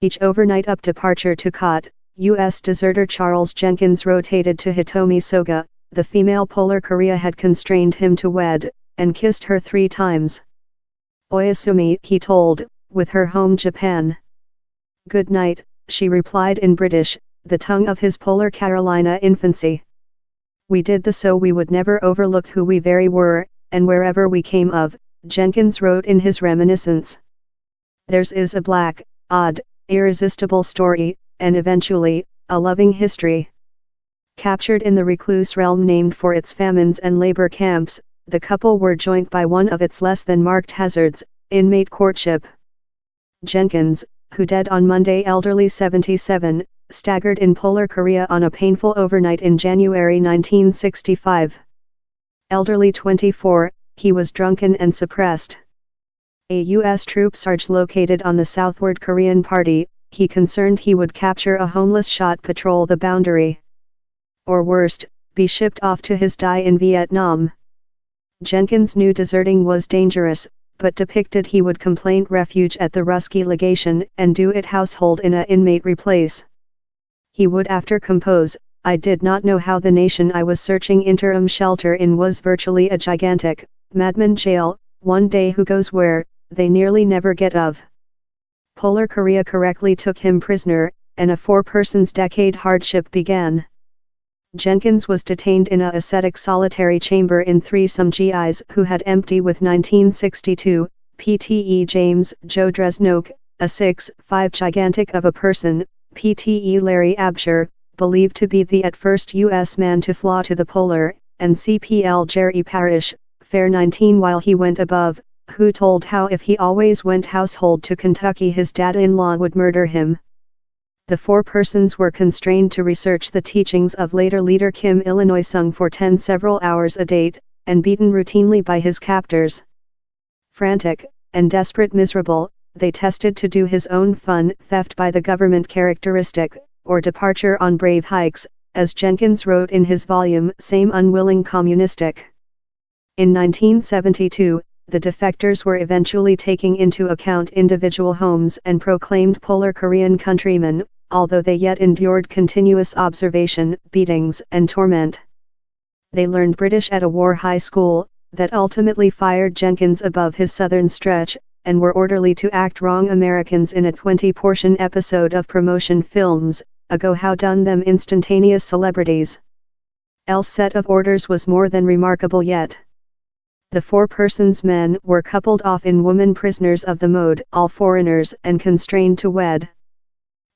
Each overnight up departure to Cot, U.S. deserter Charles Jenkins rotated to Hitomi Soga. The female Polar Korea had constrained him to wed, and kissed her 3 times. Oyasumi, he told, with her home Japan. Good night, she replied in British, the tongue of his Polar Carolina infancy. We did this so we would never overlook who we very were, and wherever we came of, Jenkins wrote in his reminiscence. Theirs is a black, odd, irresistible story, and eventually, a loving history. Captured in the recluse realm named for its famines and labor camps, the couple were joined by one of its less than marked hazards, inmate courtship. Jenkins, who died on Monday elderly 77, staggered in Polar Korea on a painful overnight in January 1965. Elderly 24, he was drunken and suppressed. A U.S. troop sarge located on the southward Korean party, he concerned he would capture a homeless shot patrol the boundary. Or worst, be shipped off to his die in Vietnam. Jenkins knew deserting was dangerous, but depicted he would complain refuge at the Ruski legation and do it household in a inmate replace. He would after compose, I did not know how the nation I was searching interim shelter in was virtually a gigantic, madman jail, one day who goes where, they nearly never get of. Polar Korea correctly took him prisoner, and a 4-person's decade hardship began. Jenkins was detained in a ascetic solitary chamber in threesome GIs who had empty with 1962, PTE James Joe Dresnoke, a 6'5" gigantic of a person, PTE Larry Absher, believed to be the at first U.S. man to fly to the polar, and CPL Jerry Parrish, fair 19 while he went above, who told how if he always went household to Kentucky his dad-in-law would murder him. The 4 persons were constrained to research the teachings of later leader Kim Il-sung for 10 several hours a day, and beaten routinely by his captors. Frantic, and desperate miserable, they tested to do his own fun theft by the government characteristic, or departure on brave hikes, as Jenkins wrote in his volume Same Unwilling Communistic. In 1972, the defectors were eventually taking into account individual homes and proclaimed Polar Korean countrymen, although they yet endured continuous observation, beatings, and torment. They learned British at a war high school, that ultimately fired Jenkins above his southern stretch, and were orderly to act wrong Americans in a 20-portion episode of promotion films, ago how done them instantaneous celebrities. L's set of orders was more than remarkable yet. The 4 persons men were coupled off in woman prisoners of the mode, all foreigners and constrained to wed.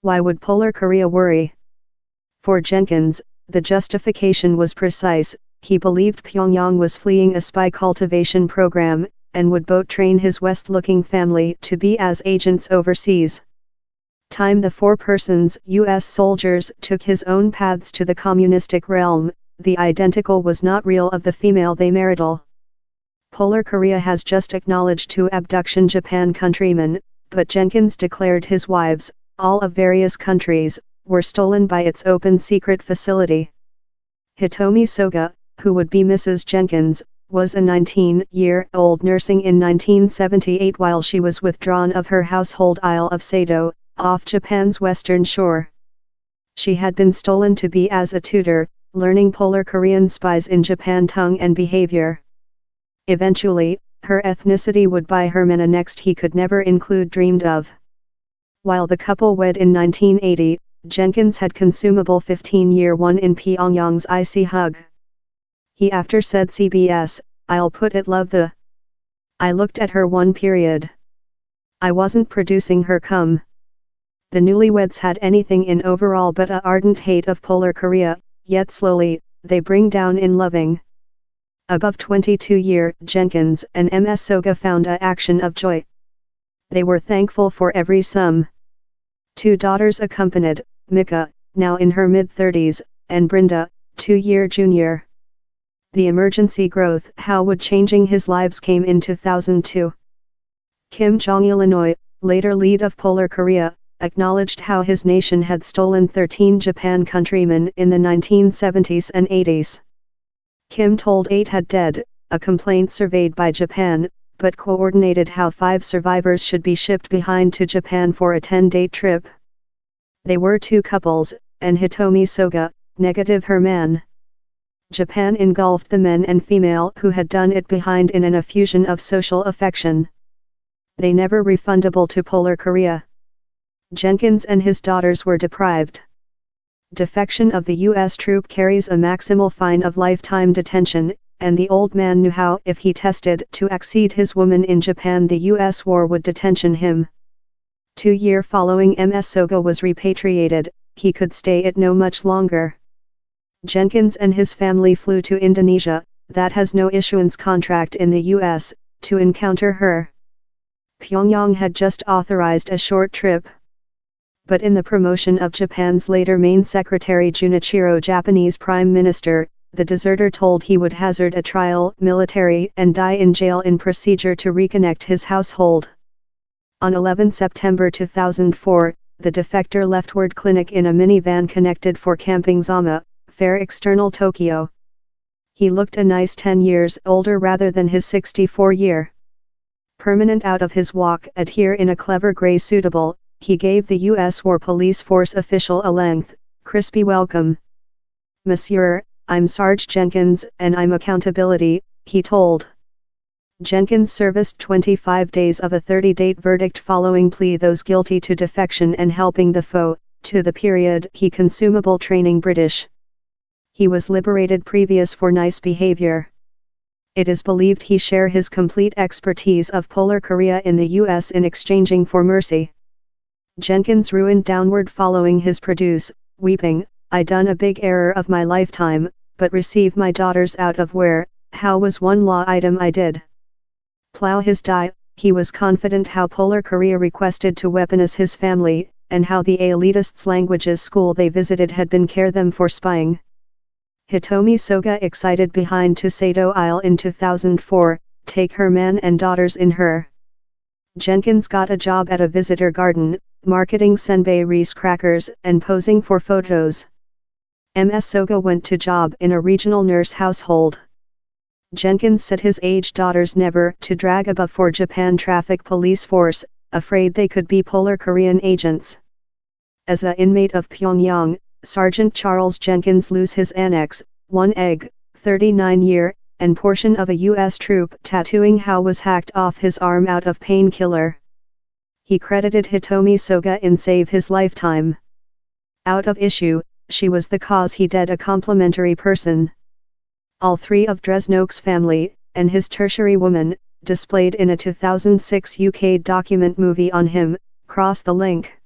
Why would Polar Korea worry? For Jenkins, the justification was precise. He believed Pyongyang was fleeing a spy cultivation program, and would boat train his west-looking family to be as agents overseas. Time the 4 persons, U.S. soldiers, took his own paths to the communistic realm, the identical was not real of the female they marital. Polar Korea has just acknowledged 2 abduction Japan countrymen, but Jenkins declared his wives, all of various countries, were stolen by its open secret facility. Hitomi Soga, who would be Mrs. Jenkins, was a 19-year-old nursing in 1978 while she was withdrawn of her household Isle of Sado, off Japan's western shore. She had been stolen to be as a tutor, learning Polar Korean spies in Japan tongue and behavior. Eventually, her ethnicity would buy Herman a next he could never include dreamed of. While the couple wed in 1980, Jenkins had consumable 15-year one in Pyongyang's icy hug. He after said CBS, I'll put it love the. I looked at her one period. I wasn't producing her cum. The newlyweds had anything in overall but a ardent hate of Polar Korea, yet slowly, they bring down in loving. Above 22-year Jenkins and MS Soga found a action of joy. They were thankful for every sum. 2 daughters accompanied, Mika, now in her mid-30s, and Brinda, 2-year junior. The emergency growth how would changing his lives came in 2002. Kim Jong-il, later lead of Polar Korea, acknowledged how his nation had stolen 13 Japan countrymen in the 1970s and 80s. Kim told 8 had dead, a complaint surveyed by Japan, but coordinated how 5 survivors should be shipped behind to Japan for a 10-day trip. They were 2 couples, and Hitomi Soga, negative her man. Japan engulfed the men and female who had done it behind in an effusion of social affection. They never refundable to Polar Korea. Jenkins and his daughters were deprived. Defection of the U.S. troop carries a maximal fine of lifetime detention, and the old man knew how if he tested to exceed his woman in Japan the U.S. war would detention him. 2 years following MS Soga was repatriated, he could stay it no much longer. Jenkins and his family flew to Indonesia, that has no issuance contract in the U.S., to encounter her. Pyongyang had just authorized a short trip. But in the promotion of Japan's later main secretary Junichiro Japanese Prime Minister, the deserter told he would hazard a trial, military, and die in jail in procedure to reconnect his household. On 11 September 2004, the defector left Word Clinic in a minivan connected for camping Zama, Fair External Tokyo. He looked a nice 10 years older rather than his 64-year. Permanent out of his walk adhere in a clever grey suitable, he gave the U.S. War Police Force official a length, crispy welcome. "Monsieur, I'm Sarge Jenkins and I'm accountability," he told. Jenkins serviced 25 days of a 30-date verdict following plea those guilty to defection and helping the foe, to the period he consumable training British. He was liberated previous for nice behavior. It is believed he share his complete expertise of Polar Korea in the U.S. in exchanging for mercy. Jenkins ruined downward following his produce, weeping, "I done a big error of my lifetime, but receive my daughters out of where, how was one law item I did." Plow his die, he was confident how Polar Korea requested to weaponize his family, and how the elitists' languages school they visited had been care them for spying. Hitomi Soga excited behind to Sato Isle in 2004, take her man and daughters in her. Jenkins got a job at a visitor garden, marketing senbei rice crackers and posing for photos. MS Soga went to job in a regional nurse household. Jenkins said his aged daughters never to drag above for Japan traffic police force, afraid they could be Polar Korean agents. As a inmate of Pyongyang, Sergeant Charles Jenkins lose his annex, 1 egg, 39-year, and portion of a U.S. troop tattooing how was hacked off his arm out of painkiller. He credited Hitomi Soga in save his lifetime. Out of issue, she was the cause he dead a complimentary person. All 3 of Dresnok's family, and his tertiary woman, displayed in a 2006 UK document movie on him, cross the link.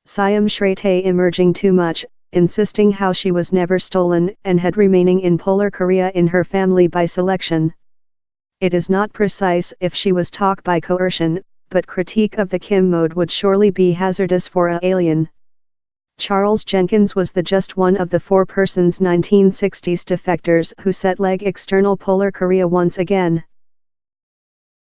Siam Shrete emerging too much, insisting how she was never stolen and had remaining in Polar Korea in her family by selection. It is not precise if she was taught by coercion, but critique of the Kim mode would surely be hazardous for a alien. Charles Jenkins was the just one of the 4 persons 1960s defectors who set leg external Polar Korea once again.